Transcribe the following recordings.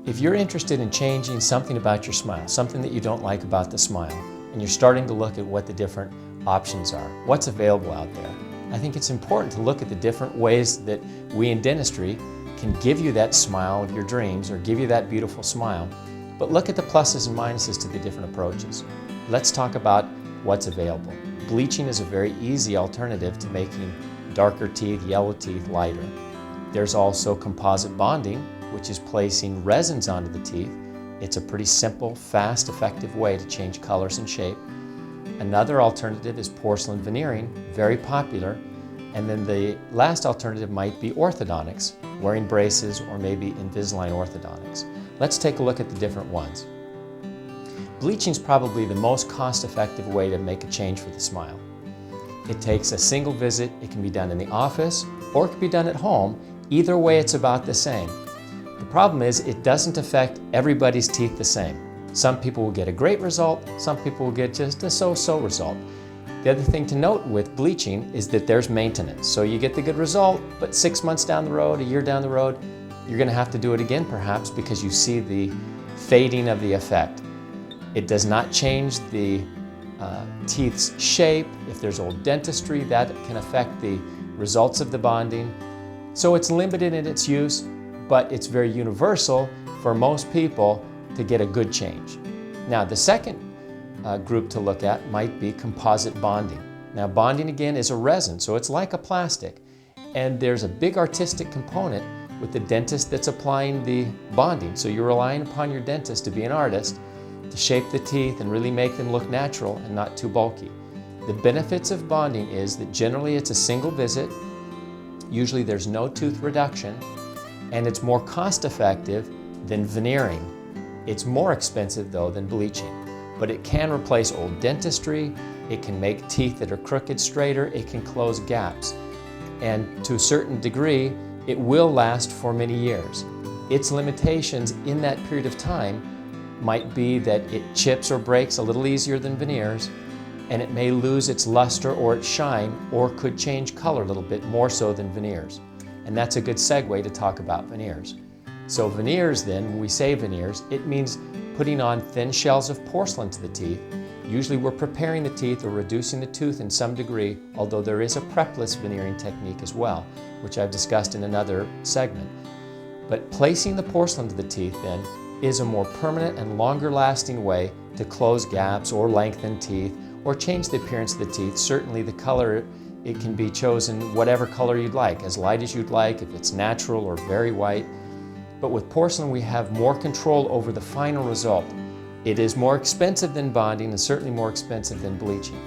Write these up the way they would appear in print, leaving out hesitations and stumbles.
If you're interested in changing something about your smile, something that you don't like about the smile, and you're starting to look at what the different options are, what's available out there, I think it's important to look at the different ways that we in dentistry can give you that smile of your dreams or give you that beautiful smile, but look at the pluses and minuses to the different approaches. Let's talk about what's available. Bleaching is a very easy alternative to making darker teeth, yellow teeth, lighter. There's also composite bonding, which is placing resins onto the teeth. It's a pretty simple, fast, effective way to change colors and shape. Another alternative is porcelain veneering, very popular. And then the last alternative might be orthodontics, wearing braces or maybe Invisalign orthodontics. Let's take a look at the different ones. Bleaching is probably the most cost-effective way to make a change for the smile. It takes a single visit. It can be done in the office or it can be done at home. Either way, it's about the same. The problem is it doesn't affect everybody's teeth the same. Some people will get a great result, some people will get just a so-so result. The other thing to note with bleaching is that there's maintenance. So you get the good result, but 6 months down the road, a year down the road, you're going to have to do it again perhaps because you see the fading of the effect. It does not change the teeth's shape. If there's old dentistry, that can affect the results of the bonding. So it's limited in its use, but it's very universal for most people to get a good change. Now, the second group to look at might be composite bonding. Now, bonding again is a resin, so it's like a plastic, and there's a big artistic component with the dentist that's applying the bonding. So you're relying upon your dentist to be an artist, to shape the teeth and really make them look natural and not too bulky. The benefits of bonding is that generally it's a single visit, usually there's no tooth reduction, and it's more cost-effective than veneering. It's more expensive though than bleaching, but it can replace old dentistry, it can make teeth that are crooked straighter, it can close gaps, and to a certain degree it will last for many years. Its limitations in that period of time might be that it chips or breaks a little easier than veneers, and it may lose its luster or its shine, or could change color a little bit more so than veneers. And that's a good segue to talk about veneers. So veneers then, when we say veneers, it means putting on thin shells of porcelain to the teeth. Usually we're preparing the teeth or reducing the tooth in some degree, although there is a prepless veneering technique as well, which I've discussed in another segment. But placing the porcelain to the teeth then is a more permanent and longer lasting way to close gaps or lengthen teeth or change the appearance of the teeth. Certainly the color, it can be chosen whatever color you'd like, as light as you'd like, if it's natural or very white. But with porcelain we have more control over the final result. It is more expensive than bonding and certainly more expensive than bleaching.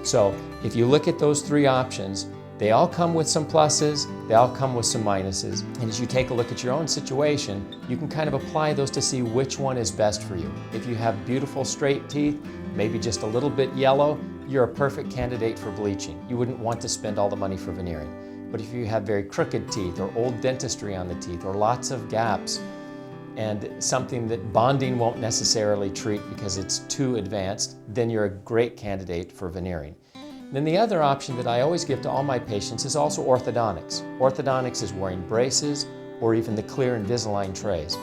So if you look at those three options, they all come with some pluses, they all come with some minuses. And as you take a look at your own situation, you can kind of apply those to see which one is best for you. If you have beautiful straight teeth, maybe just a little bit yellow, you're a perfect candidate for bleaching. You wouldn't want to spend all the money for veneering. But if you have very crooked teeth or old dentistry on the teeth or lots of gaps and something that bonding won't necessarily treat because it's too advanced, then you're a great candidate for veneering. Then the other option that I always give to all my patients is also orthodontics. Orthodontics is wearing braces or even the clear Invisalign trays.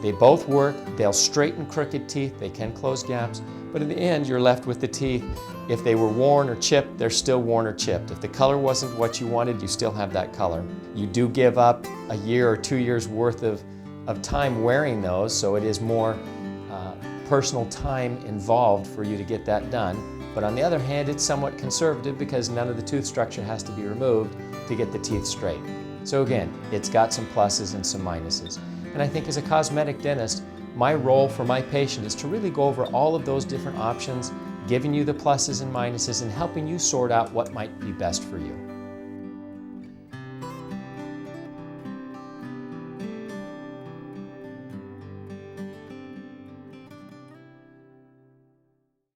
They both work, they'll straighten crooked teeth, they can close gaps, but in the end you're left with the teeth. If they were worn or chipped, they're still worn or chipped. If the color wasn't what you wanted, you still have that color. You do give up a year or 2 years worth of time wearing those, so it is more personal time involved for you to get that done. But on the other hand, it's somewhat conservative because none of the tooth structure has to be removed to get the teeth straight. So again, it's got some pluses and some minuses. And I think as a cosmetic dentist, my role for my patient is to really go over all of those different options, giving you the pluses and minuses and helping you sort out what might be best for you.